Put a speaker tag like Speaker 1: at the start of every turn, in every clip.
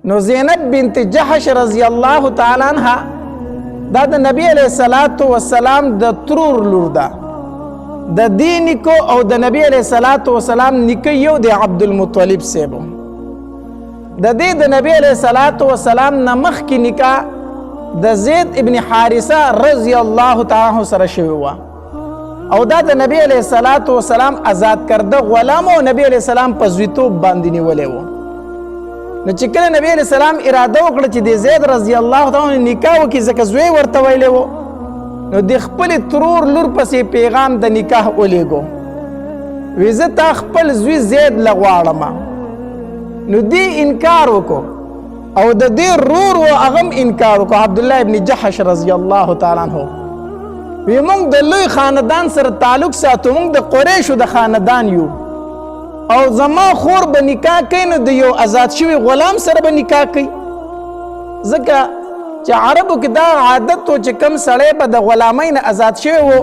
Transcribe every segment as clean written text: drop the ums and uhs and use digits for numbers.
Speaker 1: نو زینب بنت جحش رضی الله تعالی عنها دا د نبی علیہ الصلوۃ والسلام د ترور لور ده. د دې نیکو او د نبی علیہ الصلوۃ والسلام نیکه یو د عبد المطلب سیبو. د دې د نبی علیہ الصلوۃ والسلام نه مخکې نکاح د زید ابن حارثه رضی الله تعالی عنہ سره شوی و او دا د نبی علیہ الصلوۃ والسلام آزاد کرده غلام او نبی علیہ السلام په زویتوب باندې نیولې و. نو چې کله نبی علیہ السلام اراده وکړه چې د زید رضی الله تعالی عنہ نکاح وکړي ځکه زوی ورته ویلی و، نو د خپل ترور لور پسې پیغام د نکاح ولیږو، وی زه تا خپل زوی زید له غواړم. نو دی انکار وکړو او د دې رور و هغه هم انکار وکړو، عبدالله ابن جحش رضی الله تعالی عنہ. وی موږ د لوی خاندان سره تعلق ساتو، موږ د قریشو د خاندان یو او زما خور به نکاح کوي نو د یو آزاد شوي غلام سره به نکاح کوي، ځکه چې عربو کې دا عادت و چې کم سړی به د غلامۍ نه آزاد شوی و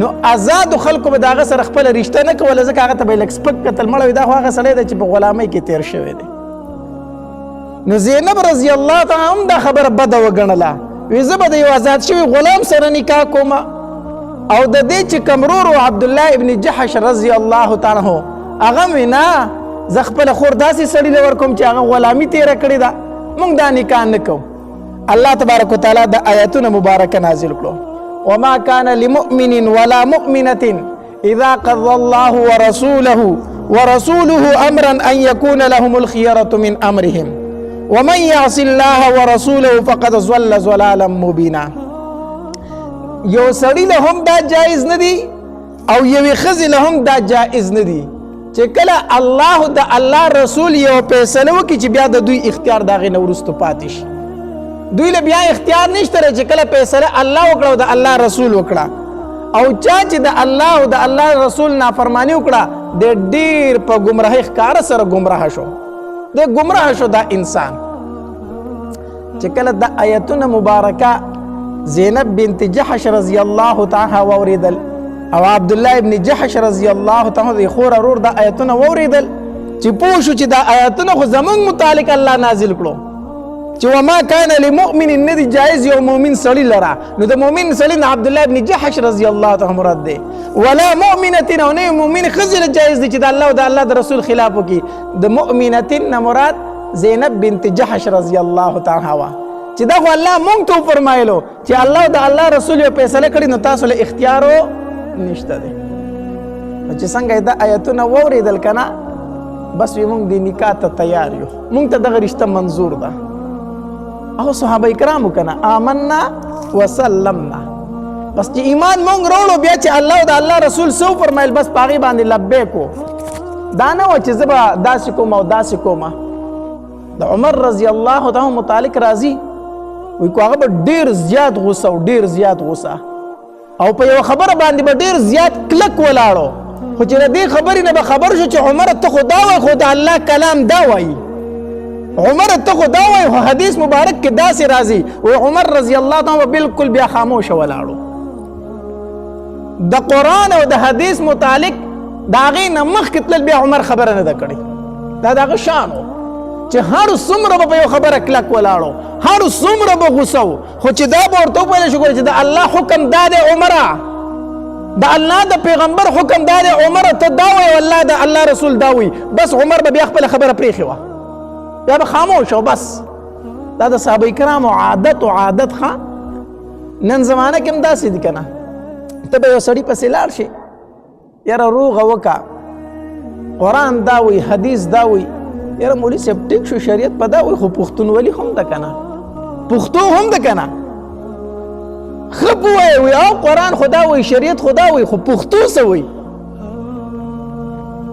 Speaker 1: نو آزادو خلکو به د هغه سره خپله رشته نه کوله، ځکه هغه ته به یې لږ سپک کتل، مړه وي دا خو هغه سړی دی چې په غلامۍ کې تیر شوی دی. نو زینب رضی الله تعالی هم دا خبره بده وګڼله، وی زه به د یو آزاد شوي غلام سره نکاح کوم او د دې چې کوم ورور و عبدالله ابن جحش رضی الله تعالی عنہ هغه مې نه زه خپله خور داسې سړي له ورکوم چې هغه غلامي تېره کړې ده، موږ دا نکاح نه کوو. الله تبارک وتعالی د آیاتونه مبارکه نازل کړو، وما كان لمؤمن ولا مؤمنة اذا قضى الله ورسوله امرا ان يكون لهم الخيرة من امرهم ومن يعص الله ورسوله فقد ضل ضلالا مبينا. یو سړي له هم دا جایز نه دي او یوې ښځې له هم دا جایز نه دي چې کله الله د الله رسول یو فیصله وکړي چې بیا د دوی اختیار د هغې نه وروستو پاتې شي. دوی له بیا اختیار نشته چې کله فیصله الله وکړه او د الله رسول وکړه، او چا چې د الله او د الله رسول نافرمانی وکړه د ډېر په ګمراهۍ ښکاره سره ګمراه شو، د ګمراه شو دا انسان. چې کله د آیتونه مبارکه زینب بنت جحش رضی الله تعالی واوریدل او عبدالله ابن جحش رضی الله تعالی د خور ورور د آیتونه واوریدل چې پوه شو چې دا آیتونه خو زمونږ متعلق الله نازل کړو چې وما كان لمؤمن نه دی جایز یو مؤمن سړي لره، نو د مؤمن سړي نه عبدالله ابن جحش رضی الله تعالی مراد دی، ولا مؤمنة او نه مؤمن ښځې له جایز دی چې د الله او د الله د رسول خلاف وکړي. د مؤمنة نه مراد زینب بنت جحش رضی الله تعالی عنها چې دا خو الله مونږ ته وفرمایلو چې الله او د الله رسول یو فیصله کړي نو تاسو له اختیار نشته دی. چې څنګه دا آیتونه واورېدل که نه بس وي مونږ د نکاح ته تیار یو، مونږ ته دغه رشته منظور ده. او صحابه کرامو که نه آمنا وسلمنا، بس چې ایمان مونږ راوړو بیا چې الله او د الله رسول څه وفرمایل بس په هغې باندې لبیک و. دا نه وه چې زه به داسې کوم او داسې کومه. د عمر رضی الله تعالی متعلق راځي وی کو هغه به ډېر زیات غوسه او ډېر زیات غوسه او په یوه خبره باندې به ډېر زیات کلک ولاړو، خو چې د دې خبرې نه به خبر شو چې عمر ته خو دا وایي خو د الله کلام دا وایي، عمر ته خو دا وایي خو حدیث مبارک کې داسې راځي. و عمر رضی الله تعالی بالکل بیا خاموشه ولاړو. د قرآن او د حدیث متعلق د هغې نه مخکې تلل بیا عمر خبره نه ده کړې، دا د هغه شان و چې هر څومره به په یو خبره کلک ولاړو، هر څومره به غوسه و، خو چې دا به ورته وویلی شو چې د الله حکم دا دی عمره، د الله د پیغمبر حکم دا دی عمره، ته دا وایي والله د الله رسول دا وایي، بس عمر به بیا خپله خبره پرېښې وه، بیا به خاموش و بس. دا د صحابه کرامو عادت و عادت ښه. نن زمانه کې هم داسې دي که نه، ته به یو سړي پسې لاړ شي یاره روغه وکړه، قرآن دا وایي حدیث دا وایي، یاره مولوي صاحب ټیک شو شریعت په دا وایي خو پښتونولي هم ده که نه، پښتو هم ده که نه، ښه پوهوایي وایي او قرآن خو دا وایي شریعت خو دا وایي خو پښتو څه وایي.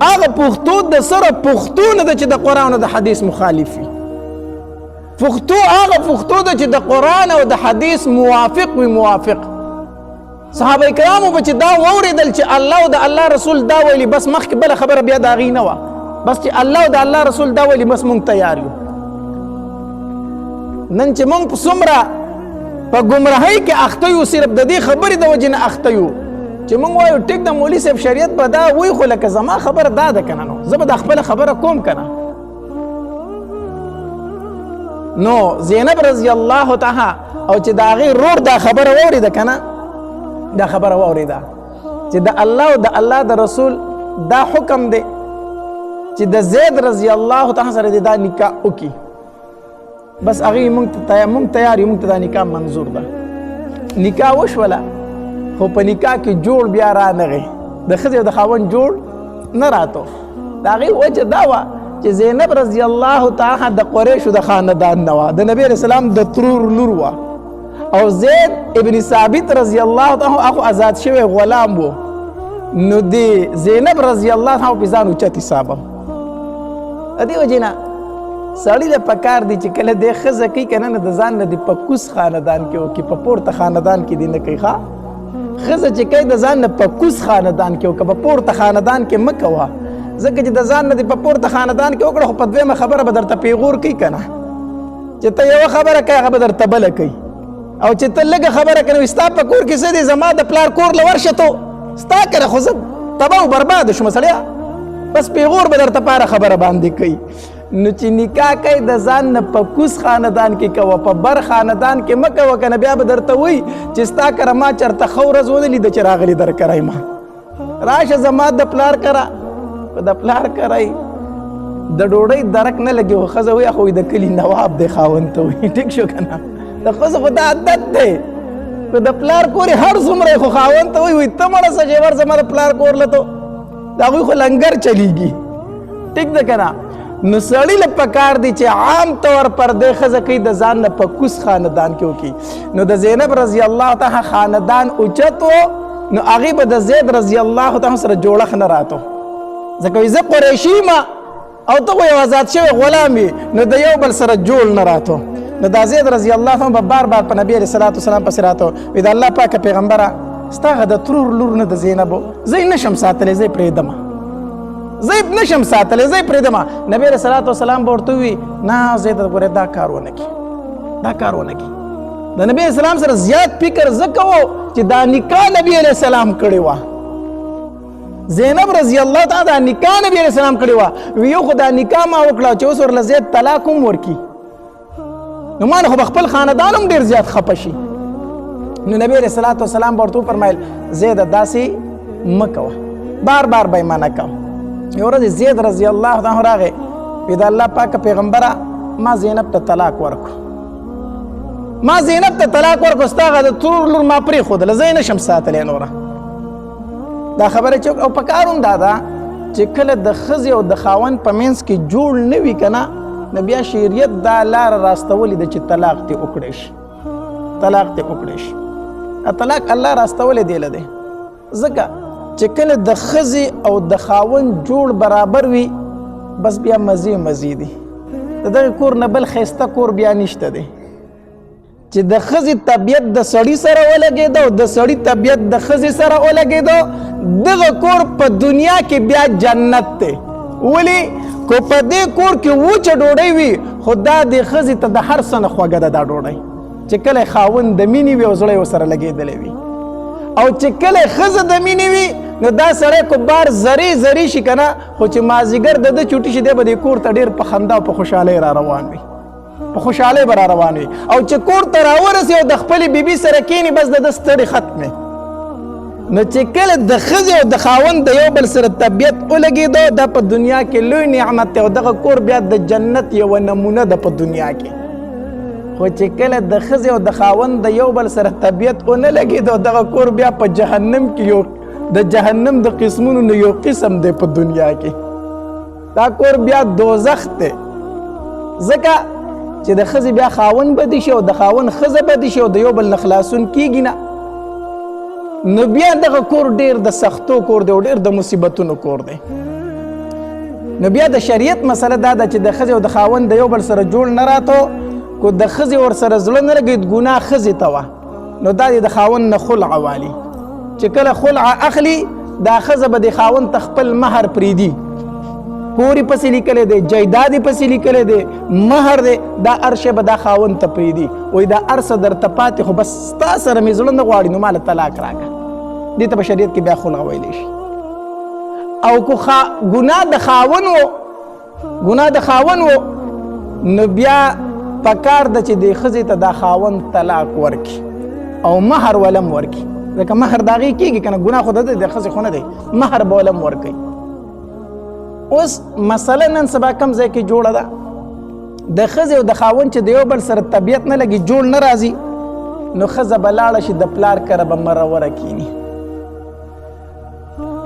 Speaker 1: هغه پښتو د سره پښتو نه ده چې د قرآن او د حدیث مخالف وي، پښتو هغه پښتو ده چې د قرآن او د حدیث موافق وي. موافق صحابه کرامو به چې دا واورېدل چې الله او د الله رسول دا ویلي بس مخکې بله خبره بیا د هغې نه وه، بس چې الله او د الله رسول دا ویلي بس مونږ تیار یو. نن چې مونږ په څومره په ګمراهۍ کې اخته یو صرف د دې خبرې د وجې نه اخته یو چې مونږ وایو ټیک د مولوي صاحب شریعت به دا وایي خو لکه زما خبره دا ده که نه، نو زه به دا خپله خبره کوم که نه. نو زینب رضی الله تعالی او چې د هغې رور دا خبره واورېده که نه دا خبره واورېده چې د الله او د الله د رسول دا حکم دی چې د زید رضی الله تعالی سره د دا نکاح وکړي بس هغې موږ تیار یو موږ ته دا نکاح منظور ده نکاح وشوله خو په نکاح کې جوړ بیا رانغی د ښځې او د خاوند جوړ نه راتو د هغې وجه دا وه چې زینب رضی الله تعالی د قریشو د خاندان نه وه د نبي علیه السلام د ترور لور وه او زید ابن ثابت رضی الله تعالی هغه آزاد شوی غلام و نو د زینب رضی الله تعالی په ځان اوچت حسابه د دې وجې نه سړي له پکار دی چې کله دې ښځه کوي که نه نو د ځان نه دې په کوس خاندان کې وکړي په پورته خاندان کې دې نه کوي ښه ښځه چې کوي د ځان نه په کوس خاندان کې وکړه په پورته خاندان کې مه کوه ځکه چې د ځان نه دې په پورته خاندان کې وکړه خو په دویمه خبره به درته پیغور کوي که نه چې ته یوه خبره کوي هغه به درته بله کوي او چې ته لږه خبره کوي ستا په کور کې څه دی زما د پلار کور له ورشه تو ستا کره خو زه تباه و برباده شومه سړیه بس پیغور به درته پاره خبره باندې کوي نو چې نکاح کوي د ځان نه په کوس خاندان کې کوه په بر خاندان کې مه کوه که نه بیا به درته وایي چې ستا کره ما چېرته ښه ورځ ونه لیده چې راغلي در کری ما راشه زما د پلار کره د پلار کری د ډوډۍ درک نه لګي خو ښځه وایي خو د کلي نواب دی خاوند ته وایي ټیک شو که نه د ښځو خو دا عادت دی خو د پلار کور یې هر څومره خو خاوند ته وایي ته مړه شه چې ور زما د پلار کور له تو د هغوی خو لنګر چلیږي ټیک ده که نه نو سړي له پکار دی چې عام طور پر دې ښځه کوي د ځان نه په کوس خاندان کې وکړي نو د زینب رضی الله تعالی خاندان اوچت و نو هغې به د زید رضی الله تعالی سره جوړښت نه راتو ځکه وایي زه قریشي یم او ته خو یو آزاد شوی غلام یې نو د یو بل سره جوړ نه راتو نو دا زید رضی الله تعالی به بار بار په نبي علیه صلات وسلام پسې راتو وایي د الله پاکه پیغمبره ستا هغه د ترور لور نه د زینبو زه یې نشم ساتلی زه یې پرېږدمه زه یې نشم ساتلی زه یې پرېږدمه نبي علیه صلات وسلام به ورته ووي نه زید ګورې دا کار ونه کړي دا کار ونه کړي د نبي علیه السلام سره زیات فکر زه کوو چې دا نکاح نبي علیه السلام کړې وه زینب رضی الله تعالی دا نکاح نبی علیہ السلام کړی وه وی یو خو دا نکاح ما وکړه چې اوس ورله زید طلاق هم ورکړي نو ما نه خو به خپل خاندان هم ډېر زیات خفه شي نو نبی علیہ الصلوۃ والسلام به ورته وفرمیل زیده داسې مه کوه بار بار به یې منع کوه یو ورځ زید رضی الله تعالی راغی وی د الله پاکه پیغمبره ما زینب ته طلاق ورکړو ما زینب ته طلاق ورکړو ستا هغه د ترور لور ما پرېښودله زه یې نشم ساتلی نوره دا خبره چې او پکار هم دا ده چې کله د ښځې او د خاوند په منځ کې جوړ نه وي که نه نو بیا شریعت دا لاره راستولې ده چې طلاق دې وکړی شي طلاق دې وکړی شي طلاق الله راستولی دی له دی ځکه چې کله د ښځې او د خاوند جوړ برابر وي بس بیا مزې مزې دي د دغې کور نه بل ښایسته کور بیا نشته دی چې د ښځې طبیعت د سړي سره ولګېده او د سړي طبیعت د ښځې سره ولګېده دغه کور په دنیا کې بیا جنت دی ولې کو په دې کور کې وچه ډوډۍ وي خو دا د ښځې ته د هر څه نه خوږه ده دا ډوډۍ چې کله خاوند د مینې وي او زړه یې ورسره لګېدلی وي او چې کله ښځه د مینې وي نو دا سړی کو بار زری زری شي که نه خو چې مازدیګر د ده چوټي شي دی به دې کور ته ډېر په خندا او په خوشحالۍ را روان وي په خوشحالۍ به را روان وي او چې کور ته راورسي او د خپلې بیبي سره کښېني بس د ده ستړې ختمې نو چې کله د ښځې او د خاوند د یو بل سره طبیعت ولګېدو دا په دنیا کې لوی نعمت دی او دغه کور بیا د جنت یوه نمونه ده په دنیا کې خو چې کله د ښځې او د خاوند د یو بل سره طبیعت ونه لګېدو دغه کور بیا په جهنم کې یو د جهنم د قسمونو نه یو قسم دی په دنیا کې دا کور بیا دوزخ دی ځکه چې د ښځې بیا خاوند بدي شي او د خاوند ښځه بدي شي او د یو بل نه خلاصون کېږي نه نو بیا دغه کور ډېر د سختو کور دی او ډېر د مصیبتونو کور دی نو بیا د شریعت مسله دا ده چې د ښځې او د خاوند د یو بل سره جوړ نه راتو کو د ښځې ورسره زړه نه لګېد ګناه ښځې ته وه نو دا د خاوند نه خلع والي چې کله خلع اخلي دا ښځه به د خاوند ته خپل مهر پرېږدي کور یې پسې لیکلی دی جایداد یې پسې لیکلی دی مهر دی دا هر شی به دا خاوند ته پرېږدي وایي دا هر څه درته پاتې خو بس ستا سره مې زړه نه غواړي نو ماله طلاق راکړه دې ته په شریعت کې بیا خلع ویلی شي او کو ګناه د خاوند و نو بیا پکار ده چې د ښځې ته دا خاوند طلاق ورکړي او مهر ولم ورکړي، ځکه مهر د هغې کېږي که نه، ګناه خو د ښځې خو نه دی، مهر به ولم ورکوي. اوس مسله نن سبا کم ځای کې جوړه ده، د ښځې او د خاوند چې د یو بل سره طبیعت نه لګي، جوړ نه راځي، نو ښځه به لاړه شي د پلار کره به مروره کینی،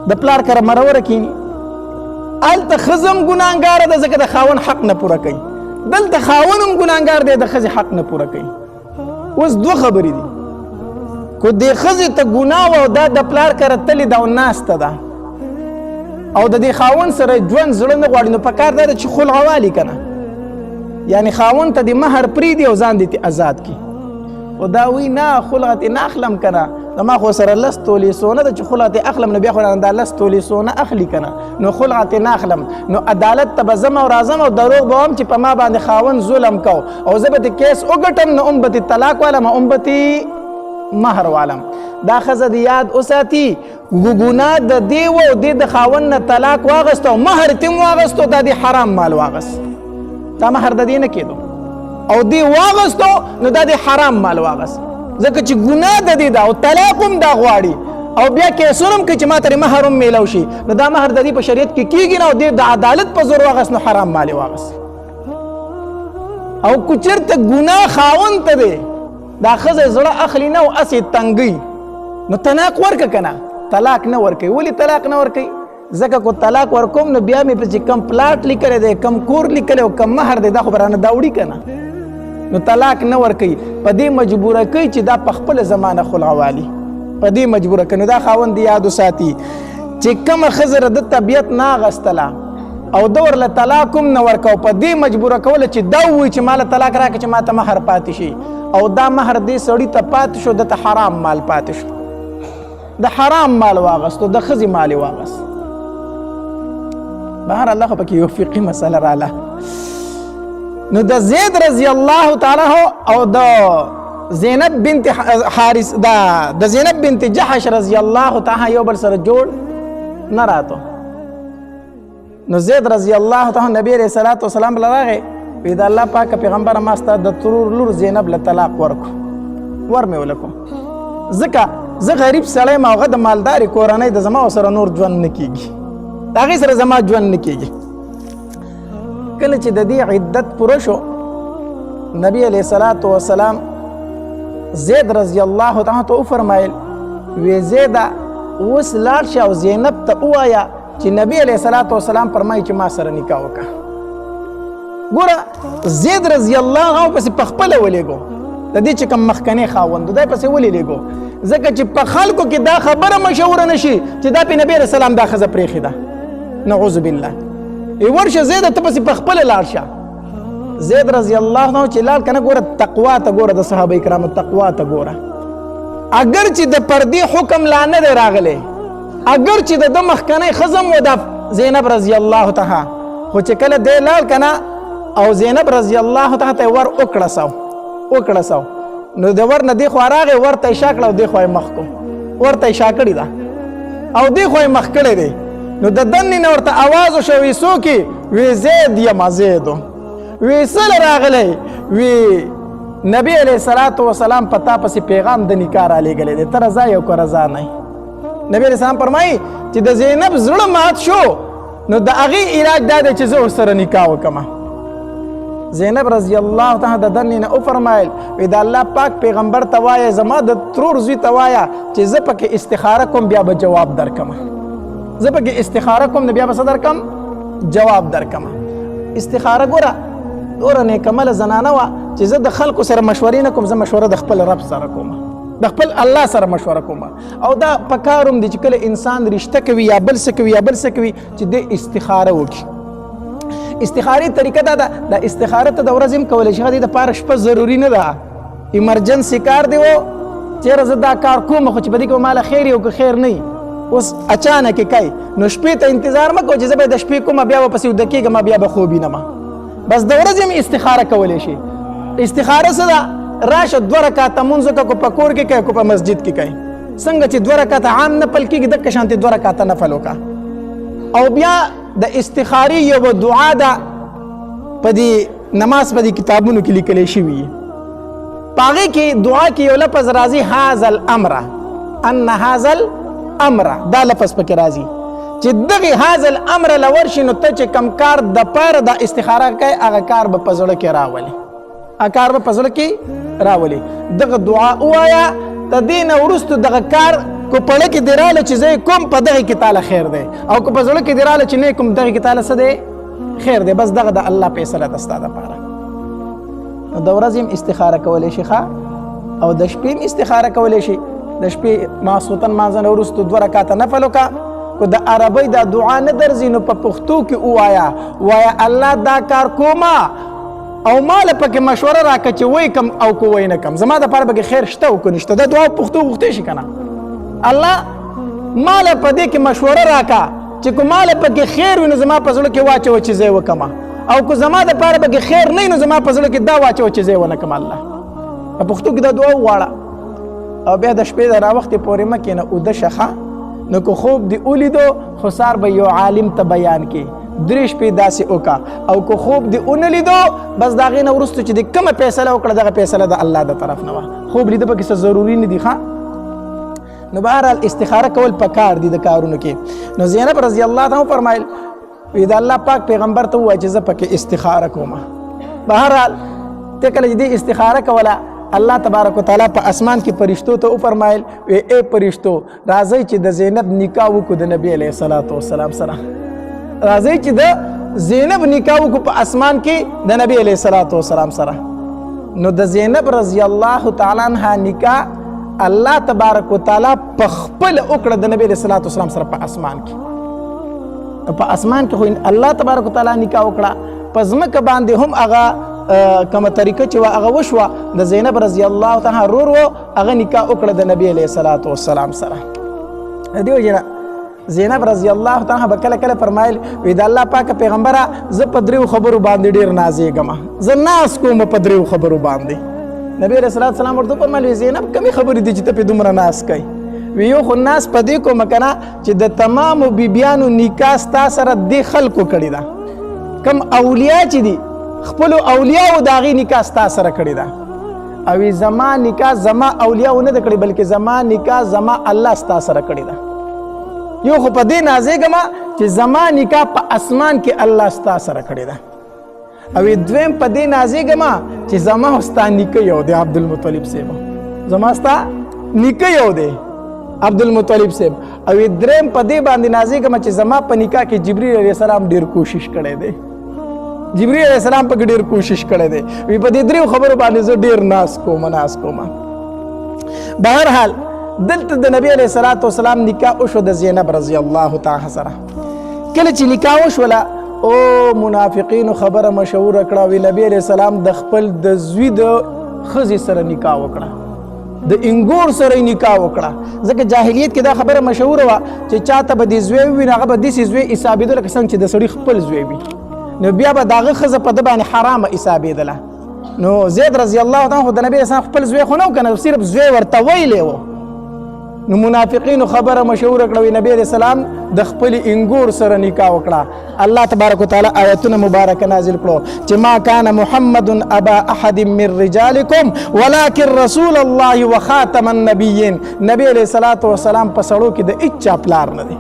Speaker 1: د پلار کره مروره کینی. هلته ښځه هم ګناهګاره ده ځکه د خاوند حق نه پوره کوي، دلته خاوند هم ګناهګار دی د ښځې حق نه پوره کوي. اوس دوه خبرې دي، کو د ښځې ته ګناه وه او دا د پلار کره تلې ده او ناسته ده او د دې خاوند سره ژوند زړه نه غواړي، نو پکار دا ده چې خلع والي که نه، یعنې خاوند ته د مهر پرېږدي او ځان دې آزاد کړي. او دا وایي نه خلع ترې نه اخلم که نه، زما خو سره 10 تولې سونه ده چې خلع ترې اخلم، نو بیا خو دا 10 تولې سونه اخلي که نه، نو خلع ترې نه اخلم، نو عدالت ته به ځم او راځم او دروغ به وایم چې په ما باندې خاوند ظلم کو او زه به ترې کیس وګټم، نو هم به ترې طلاق والم او هم به ترې مهر والم. دا ښځه د یاد وساتي، ګناه د دې و او دې د خاوند نه طلاق واغست او مهر ترې هم واغستو، دا د حرام مال واغست، دا مهر د دې نه کېدو او دې واغستو، نو دا د حرام مال واغست، ځکه چې ګناه د دې ده او طلاق هم دا غواړي او بیا کیسونه هم کوي چې ما ترې مهر هم میلاو شي، نو دا مهر د دې په شریعت کې کېږي نه او دې د عدالت په زور واغست، نو حرام مال یې واغست. او که چېرته ګناه خاوند ته دی، دا ښځه زړه اخلي نه او هسې تنګوي، نو طلاق ورکه که نه، طلاق نه ورکوي. ولې طلاق نه ورکوي؟ ځکه کو طلاق ورکوم نو بیا مې پسې کم پلاټ لیکلی دی، کم کور لیکلی او کم مهر دی، دا خو به رانه دا وړي که نه، نو طلاق نه ورکوي. په دې مجبوره کوي چې دا په خپله زمانه خلع والي، په دې مجبوره کوي. نو دا خاوند یاد وساتي چې کومه ښځه د طبیعت نه اغوستله او ده ورله طلاق هم نه ورکو، په دې مجبوره کوله چې دا ووایي چې ما له طلاق راکړه چې ما ته مهر پاتې شي، او دا مهر دې سړي ته پاتې شو، ده ته حرام مال پاتې شو، د حرام مال واغستو، د ښځې مال یې واغست. بهر الله خو پکې یو فقهي مسله راله. نو د زید رضی الله تعالی او د زینب بنت حارث د زینب بنت جحش رضی الله تعالی یو بل سره جوړ نه راتو. نو زید رضی الله تعالی نبی علیہ الصلوۃ والسلام راغی، وی د الله پاک پیغمبر ما ستا د ترور لور زینب له طلاق ورکو، ور مې ولکو، ځکه زه غریب سړی یم او هغه د مالدارې کورنۍ د زما سره نور ژوند نه کېږي، د هغې سره زما ژوند نه کېږي. کله چې د دې عدت پوره شو، نبی علیہ الصلوۃ والسلام زید رضی الله تعالی ته وفرمایل، وی زیده اوس لاړ شه او زینب ته ووایه چې نبی علیہ الصلوۃ والسلام فرمایي چې ما سره نکاح وکړه. ګوره زید رضی الله عنه پسې په خپله ولیږو، د دې چې کوم مخکنی خاوند دی پسې ولې لیږو؟ ځکه چې په خلکو کې دا خبره مشهوره نه شي چې دا په نبی علیہ السلام دا ښځه پرېښې ده، نعوذ بالله. ورشه زید ته پسې په خپله لاړ شه. زید رضی الله عنه چې لاړ که نه، ګوره تقوا ته ګوره، د صحابه کرامو تقوا ته ګوره. اگر چې د پردې حکم لا نه دی راغلی، اگر چې د ده مخکنی ښځه هم و د زینب رضی الله تعالی، خو چې کله دی لاړ که نه او زینب رضی الله تعالی ته ور وکړسو، نو د ور نه دی خوا راغی، ورته یې شا کړه او دی خوا یې مخ کو، ورته یې شا کړې ده او دی خوا یې مخ کړی دی. نو د دنې نه ورته اواز وشو، وی څوک یې؟ وی زید یمه زیدو. وی څه راغلی؟ وی نبی علیہ الصلوۃ والسلام په تا پسې پیغام د نکاح رالیږلی دی، ته رضا یې او که رضا نه یې. نبی علیہ السلام فرمایي چې د زینب زړه مات شو، نو د هغې علاج دا دی چې زه ورسره نکاح وکړم. زینب رضی الله تعالی د دنې نه وفرمایل، وی د الله پاک پیغمبر ته وایه زما د ترور زوی ته وایه چې زه پکې استخاره کوم، بیا به جواب درکم، زه پکې استخاره کوم نو بیا به څه درکم؟ جواب درکم. استخاره ګوره دوره نیکمله زنانه وه چې زه د خلکو سره مشورې نه کوم، زه مشوره د خپل رب سره کوم، د خپل الله سره مشوره کوم. او دا پکار هم دی چې کله انسان رشته کوي یا بل څه کوي یا بل څه کوي چې د استخاره وکړي. استخارې طریقه دا ده، د استخاره ته د ورځې هم کولی شي، د دپاره شپه ضروري نه ده، ایمرجنسي کار دی و چېرې زه دا کار کوم خو چې په دې کې به ماله خیر یې او که خیر نه وي، اوس اچانک یې کوي، نو شپې ته انتظار مه کوه چې زه به د شپې کومه بیا به پسې ویده کېږم بیا به خوب وینم. بس د ورځې هم استخاره کولی شي. استخاره څه ده؟ راشه 2 رکعته مونځ وکړه، کو په کور کې کوي کو په مسجد کې کوي. څنګه چې 2 رکعته عام نفل کېږي دقه شانتې 2 رکعته نفل وکړه. او بیا د استخارې یوه دعا ده په دې نماز په دې کتابونو کې لیکل شوی په هغې کې دعا کې یو لفظ راځي هذا الامر ان هذا الامر دا لفظ پکې راځي چې دغه هذا الامر لورشي نو ته چې کم کار د پاره د استخاره کوي هغه کار به په زړه کې راولي هغه کار به په زړه کې راولي دغه دعا ووایه د دې نه وروسته دغه کار کو پړه کې دی راله چې زه کوم په دغه کې تعالی خیر دی او که په زړه کې دی راله چې نه کوم دغه کې تعالی څه دی خیر دی بس دغه د الله فیصله ده ستا دپاره نو د ورځې هم استخاره کولی شي او د شپې هم استخاره کولی شي د شپې ماسخوتن مانځه نه وروسته 2 رکعاته نفل وکړه که د عربۍ دا دعا نه درځي نو په پښتو کې ووایه الله دا کار کومه او مال پکې مشوره راکړه چې وای کم او کو وای نه کم زما د پاره به خیر شته او کو نشته دا دعا پښتو غوښتې شي کنه الله مال په دې کې مشوره راکړه چې کو مال پکې خیر وي نو زما په زړه کې واچو چې زه وکم او کو زما د پاره به خیر نه نو زما په زړه کې دا واچو چې زه ونه کم الله په پښتو کې دا دعا وواړه او بیا د شپې د راوخت پورې مکه نه او د شخه نو کو خوب دی اولیدو خو سار به یو عالم ته بیان کې 3 شپې داسې وکړه او کو خوب دی اونه لیدو بس د هغې نه وروسته چې د کومه فیصله وکړه دغه فیصله د الله د طرف نه وه خوب لیده پکې څه ضروري نه دي نو بهرحال استخاره کول پکار دي د کارونو کې نو زینب رضی الله عنها فرمایل وی د الله پاک پیغمبر ته ووایه چې زه پکې استخاره کوم بهرحال ته کله چې دې استخاره کوله الله تبارک وتعالی په اسمان کې فرشتو ته وفرمایل وی ای فرشتو راځئ چې د زینب نکاح وکړو د نبي علیه الصلاة والسلام سره راځئ چې د زینب نکاح وکړو په اسمان کې د نبي علیه الصلاة والسلام سره نو د زینب رضی الله تعالی عنها نکاح الله تبارک وتعالی په خپل وکړه د نبی علیه الصلاة والسلام سره په اسمان کې خو الله تبارک وتعالی نکاح وکړه په ځمکه باندې هم هغه کومه طریقه چې هغه وشوه د زینب رضی الله تعالی ورور هغه نکاح وکړه د نبی علیه الصلاة والسلام سره دیو جنا زینب رضی الله تعالی به کله کله فرمایل وی د الله پاک پیغمبره زه په 3 خبرو باندې ډیر نازېږم زه ناز کوم په 3 خبرو باندې نبی علیه الصلاة والسلام ورته فرمایل زینب کمی خبرې دي چې ته په دومره ناز کوي وی یو خو ناز په دې کوم کنه چې د تمامو بیبیانو نکاح ستا سره د خلکو کړی ده کم اولیاء چې دي خپل اولیاء او داغي نکاح ستا سره کړی ده او زما نکاح زما اولیاء نه د کړی بلکې زما نکاح زما الله ستا سره کړی ده یو خو په دې نازېږم چې زما نکاح په اسمان کې الله ستا سره کړی ده او دویم په دې نازېږم چې زما ستا نیکه یو دی عبدالمطلب صاحب زما ستا نیکه یو دی عبدالمطلب صاحب او دریم په دې باندې نازېږم چې زما په نکاح کې جبرئیل علیه السلام ډیر کوشش کړی دی جبرئیل علیه السلام په ډیر کوشش کړی دی وی په دې 3 خبرو باندې زه ډیر ناز کوم بهرحال دلته د نبی علیه الصلاة والسلام نکاح وشو د زینب رضی الله تعالی سره کله چې نکاح وشوله او منافقینو خبره مشهوره کړه وی نبی علیه السلام د خپل د زوی د ښځې سره نکاح وکړه د انګور سره نکاح وکړه ځکه جاهلیت کې دا خبره مشهوره وه چې چاته به د زوی وي نو هغه به داسې زوی حسابېده لکه څنګه چې د سړي خپل زوی وي نو بیا به د هغه ښځه په ده باندې حرامه حسابېدله نو زید رضی الله عنه خو د نبي اسلام خپل زوی خو نه و که نه صرف زوی ورته ویلی و نو منافقینو خبره مشهوره کړه نبی علیه السلام د خپل انګور سره نکاح وکړه الله تبارک وتعالی آیتونه مبارکه نازل کړو چې ما کان محمد ابا احد من رجالکم ولکن رسول الله وخاتم النبیین نبی علیه الصلاة والسلام په سړو کې د هیچا پلار نه دی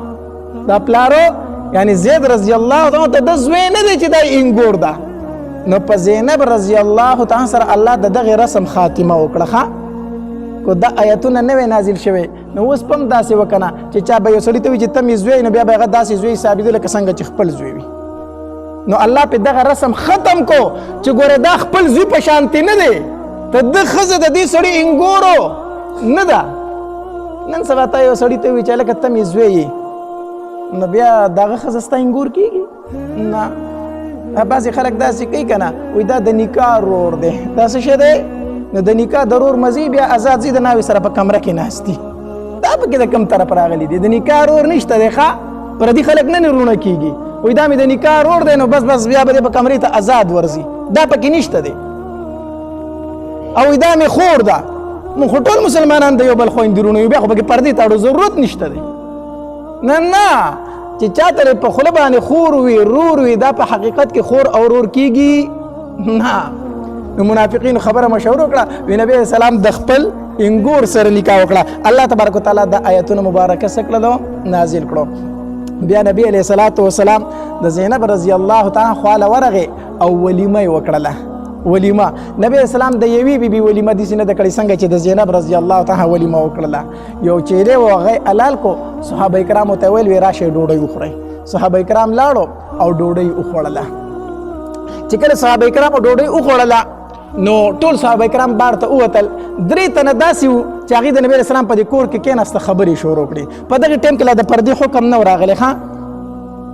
Speaker 1: دا پلارو یعنی زید رضی الله عنه ته د زوی نه دی چې دا انګور ده نو په زینب رضی الله تعالی سره الله د دغه رسم خاتمه وکړه کو دا آیتونه نوې نازل شوی نو اوس پم داسې وکنه چې چا به یو سړي ته وي چې ته مې زوی نو بیا به هغه داسې زوی حسابېده لکه څنګه چې خپل زوی وي نو الله په دغه رسم ختم کو چې ګوره دا خپل زوی په شانتې نه دی ته د ښځه د دې سړي انګورو نه ده نن سبا ته یو سړي ته وي چې هلکه ته مې زوی یې نو بیا دغه ښځه ستا انګور کېږي نه بعضې خلک داسې کوي که نه وایي دا د نکاح رور دی دا څه شی دی نو د نکاح ضرور مزي بیا آزاد زی د ناوې سره په کمره کې ناستي دا پکې د کم طرف راغلی دی د نکاح رور نشته دی ښه پردي خلک نه رونه کېږي وایي دا مې د نکاح رور دی نو بس بیا به په کمرې ته آزاد ورځي دا پکې نشته دی او دا مې خور ده مونږ خو ټول مسلمانان د یو بل خویندې رونه یو بیا خو پکې پردې تاړو ضرورت نشته دی نه چې چاته په خوله باندې خور وي رور وي دا په حقیقت کې خور او رور کېږي نه. نو منافقینو خبره مشهور وکړه وی نبی اسلام د خپل انګور سره نکاح وکړه. الله تبارک وتعالی د آیتونو مبارکه سکړه نازل کړو. بیا نبی علیه الصلاۃ والسلام د زینب رضی الله تعالی خواله ورغه او ولیمه وکړه. ولیمه نبی اسلام د یوی بیبي ولیمه د سینه د کړي څنګه چې د زینب رضی الله تعالی ولیمه وکړه. یو چیرې وغه علال کو صحابه کرام ته ویل وی راشه ډوډۍ وخوري. صحابه کرام لاړو او ډوډۍ وخوړله. چې کله صحابه کرام ډوډۍ وخوړله نو ټول صحابه کرام بار ته ووتل. درې تنه داسې وو چې هغې د نبي علیه السلام په دې کور کې کېناسته خبرې شروع کړي. په دغه ټایم کې لا د پردې حکم نه و راغلی.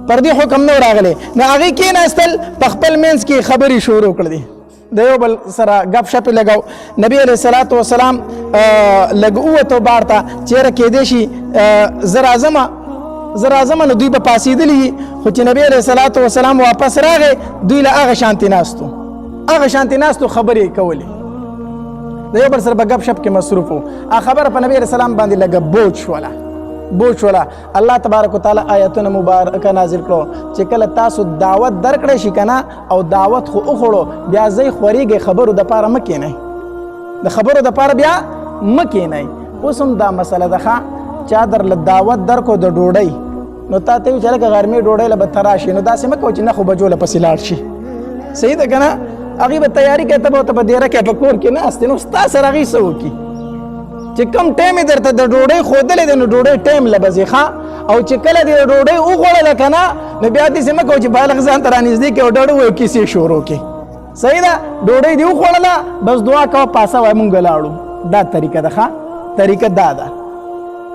Speaker 1: پردې حکم نه و راغلی نو هغې کېناستل په خپل منځ کې خبرې شروع کړي. د یو بل سره گپ شپ لګاو. نبی علیه الصلاۃ والسلام لږ ووتو بار ته چېرې کېدی شي زه راځم نو دوی به پاسېدلي خو چې نبی علیه الصلاۃ والسلام واپس راغی دوی له هغه شانتې ناستو خبرې کولې. د یو بل سره په ګپ شپ کې مصروف وو. هغه خبره په نبی علیه السلام باندې لږه بوج شوله. الله تبارک وتعالی آیتونه مبارکه نازل کړو چې کله تاسو دعوت درکړی شي کنه او دعوت خو وخوړو بیا ځئ خورېږئ خبرو دپاره مه کښېنئ. د خبرو دپاره بیا مه کښېنئ. اوس هم دا مسله ده ښه چا درله دعوت درکړو د ډوډۍ نو تا ته وي چې لکه غرمې ډوډۍ له به ته راشي نو داسې مه کوه چې نه خو بجو له پسې لاړ شي. صحیح ده که نه؟ هغې به تیاري کوي ته به ورته په دیره کې په کور کې ناست نو ستا سره هغې څه وکړي چې کوم ټایم یې درته د ډوډۍ ښودلی دی نو ډوډۍ ټایم له به ځې ښه او چې کله دې ډوډۍ وخوړله که نه نو بیا داسې مه کوه چې بالغ ځان ته رانږدې کړې او ډوډۍ وایو کیسې شروع کړې. صحیح ده ډوډۍ دې وخوړله بس دعا کوه پاسه وایه مونږ لاړو. دا طریقه ده ښه طریقه دا ده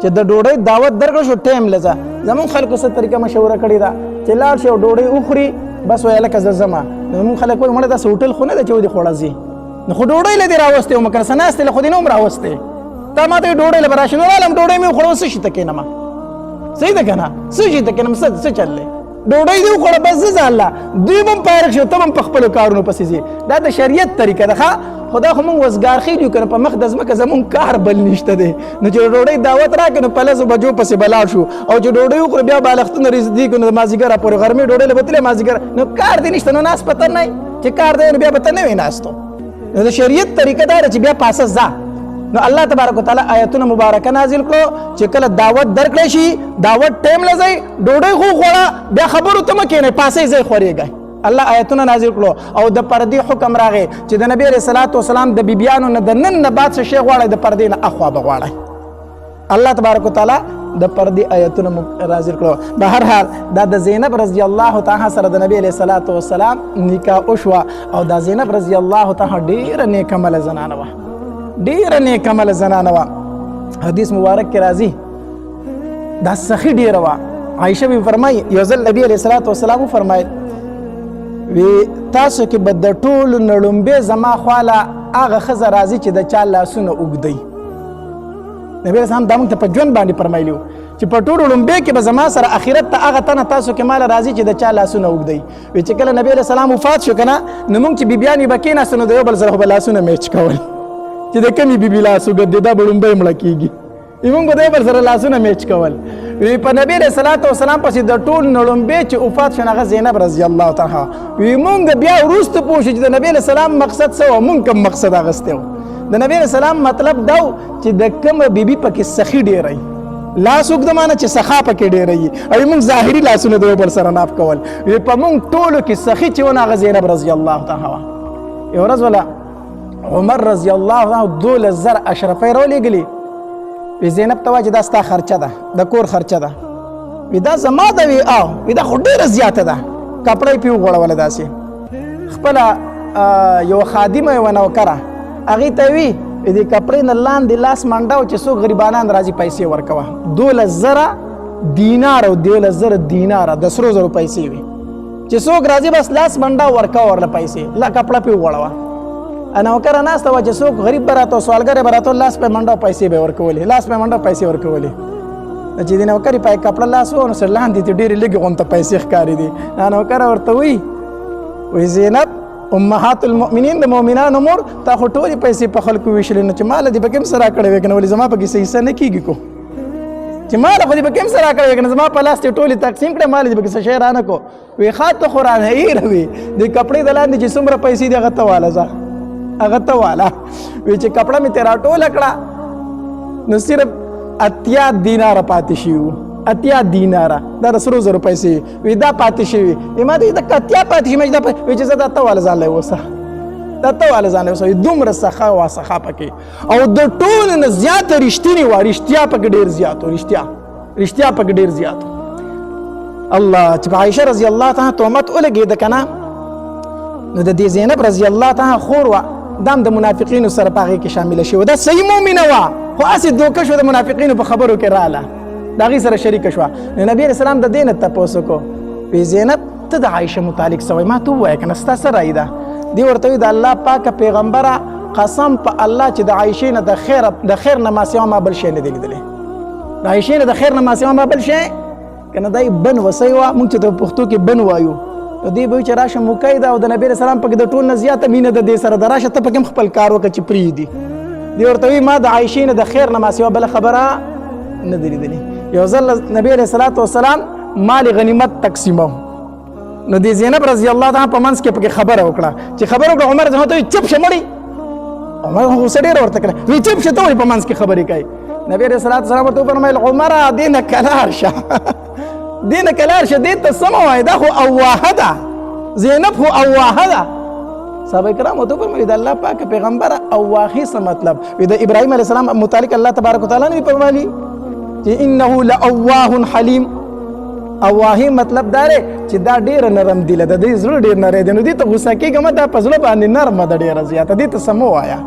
Speaker 1: چې د ډوډۍ دعوت درکړه شو ټایم له ځه. زمونږ خلکو څه طریقه مشوره کړې ده چې لاړ شي او ډوډۍ وخوري بس وایه لکه زه ځمه. نو مونږ خلک وایي مړه داسې هوټل خو نه ده چې ودې خوړه ځي نو خو ډوډۍ له دې راوستې ومه که نه څه ناستې له خو دې نه هم راوستې تا ما ته ډوډۍ له به راشي نو رالم ډوډۍ مې وخوړه څه شي ته کښېنمه. صحیح ده که نه څه شي ته کښېنم څه چل دی ډوډۍ دې وخوړه بس زه ځه الله دوی به هم فارغ شي ته به هم په خپلو کارونو پسې ځې. دا د شریعت طریقه ده ښه خو دا خو مونږ وزګار خېل یو که نه په مخ د ځمکه زمونږ کار بل نشته دی نو چې ډوډۍ دعوت راکړې نو په لسو بجو پسې به لاړ شو او چې ډوډۍ وخورو بیا بالښتونه رزدي کړو نو د مازدیګره پورې غرمې ډوډۍ له به تلې مازدیګر نو کار دې نشته نو ناست پته نه چې کار دی نو بیا به ته نه وې ناستو. نو د شریعت طریقه دا ده چې بیا پاسه ځه. نو الله تبارک وتعالی آیتونه مبارکه نازل کړو چې کله دعوت درکړی شي دعوت ټایم له ځئ ډوډۍ خو خوړه بیا خبرو ته مه کښېنئ پاسې ځئ خورېږئ. الله آیتونه نازل کړو او د پردې حکم راغی چې د نبی علیه الصلاۃ والسلام د بیبیانو نه د نن نه بعد څه شی غواړئ د پردې نه اخوا به غواړئ. الله تبارک وتعالی د پردې آیتونه نازل کړو. به هر حال دا د زینب رضی الله تعالی سره د نبی علیه الصلاۃ والسلام نکاح وشوه او دا زینب رضی الله تعالی ډېره نیک عمله زنانه وه ډېره نیک عمله زنانه وه. حدیث مبارک کې راځي دا سخي ډېره وه. عایشه بي فرمایي یو ځل نبی علیه الصلاۃ والسلام وفرمایل وی تاسو کې به د ټولو نه لومبې زما خواله هغه ښځه راځي چې د چا لاسونه اوږدوي. نبي اسلام دا موږ ته په ژوند باندې فرمایلي وو چې په ټولو لومبې کې به زما سره اخرت ته هغه تنه تاسو کې ماله راځي چې د چا لاسونه اوږدوي. وی چې کله نبي علیه السلام وفات شو که نه نو موږ چې بیبیانې به کېناستو نو د یو بل سره خو به لاسونه میچ کول چې د کمې بیبي لاس اوږد دی دا به لومبی مړه کېږي. موږ به د یو بل سره لاسونه میچ کول. وی په نبی علیه الصلاۃ والسلام پسې د ټول نه لومبې چې وفات شو هغه زینب رضی الله تعالی وی مونږ بیا وروسته پوه شو چې د نبی علیه السلام مقصد څه و مونږ کوم مقصد اخیستی و. د نبی علیه السلام مطلب دا و چې د کومه بیبي پکې سخي ډېری لاس اوږده مانه چې سخا پکې ډېروي او مونږ ظاهري لاسونه د یو بل سره ناف کول. وی په مونږ ټولو کې سخي چې ونه هغه زینب رضی الله تعالی وه. یو ورځ ولا عمر رضی الله تعالی 12,000 اشرفۍ راولېږلي. وی زینب ته وایي چې دا ستا خرچه ده د کور خرچه ده. وی دا زما ده وی او وی دا خو ډېره زیاته ده کپړه یې پې وغوړوله داسې خپله یوه خادمه یوه نوکره هغې ته وي دې کپړې نه لاندې لاس منډه و چې څوک غریبانان راځي پیسې ورکوه. 12,000 دینار او 13,000 دیناره د سرو زرو پیسې وي چې څوک راځي بس لاس منډه ورکوه ورله پیسې لا کپړه پې وغوړوه. نوکره ناسته وه چې څوک غریب به راته سوالګر به راته لاس پې منډه پیسې به یې ورکولې لاس پې منډه پیسې ورکولې. چې د نوکرې پای کپړه لاس و نو سر لاندې ته ډېرې لږې غونته پیسې ښکاري دي. نوکره ورته وایي زینب امهات المؤمنین د مؤمنانو مور تا خو ټولې پیسې په خلکو ویشلې نو چې ماله دې پکې هم څه راکړی وی که نه ولې زما پکې څه حصه نه کېږي کو چې مال خو دې به کوم سره کړی کنه زما په لاس ته ټولې تقسیم کړې مال دې به څه شی رانه کو وی خاطه قرآن هیر وی د کپڑے د لاندې چې څومره پیسې دي هغه ته والا ځه هغه ته والا وی چې کپڑا مې تیرا ټوله کړه نو صرف 80 دینار پاتې شي 80 دینار دا سرو زرو پیسې وی دا پاتې شي ما دې د 80 پاتې شي مې دا وی چې زه دا ته والا ځان لای وسه دا ته والا ځان وسه دومره سخا وا سخا پکې او د ټول نه زیات رښتینی و رښتیا پکې ډیر زیات رښتیا پکې ډیر زیات الله چې عائشه رضی الله تعالی تهمت ولګید کنه نو د دې زینب رضی الله تعالی خور وا دام د منافقینو سره پاغه کې شامل شي دا صحیح مؤمنه وا خو اسې دوکه شو د منافقینو په خبرو کې رااله دا غي سره شریک شو نبی رسول الله د دین ته پوسو کو په زینب ته د عائشه متعلق سوي ما ته وای کنه ستا سره ایدا دی ورته د الله پاک پیغمبره قسم په الله چې د عائشه نه د خیر نه ما سیوا ما بل شي نه دی لیدلې د عائشه نه د خیر نه ما سیوا ما بل شي کنه دای بن وسیوا مونږ ته د پښتو کې بن وایو دی به چې راشه مقیده او د نبی رسول الله پاک د ټول نه زیاته مینه د دې سره دراشه ته پکې خپل کار وکړي چې پری دی ورته ما د عائشه نه د خیر نه ما سیوا بل خبره نه دی لیدلې یو ځل نبی رسول الله والسلام مال غنیمت تقسیمو نو دی زینب رضی الله تعالی په منځ کې پکې خبره وکړه چې خبره وکړه عمر زه ته چپ شمړی عمر هو سړی ورته کړ وی چپ شته په منځ کې خبرې کوي نبی رسول الله صلی الله علیه وسلم فرمایل عمر دینه کلار شه دینه کلار شه دې ته سم وای دا خو اواه ده زینب خو اواه ده صحابه کرام ته فرمایي د الله پاک پیغمبر اواهی څه مطلب وی د ابراهیم علیه السلام متعلق الله تبارک وتعالى نه فرمایي چې انه لاواه حلیم اواهی مطلب دا چې دا ډیر نرم دی د دې زړه ډیر نری دی نو دې ته غوسه کېږم دا په زړه باندې نرم ده ډیره زیاته دې ته سم وایا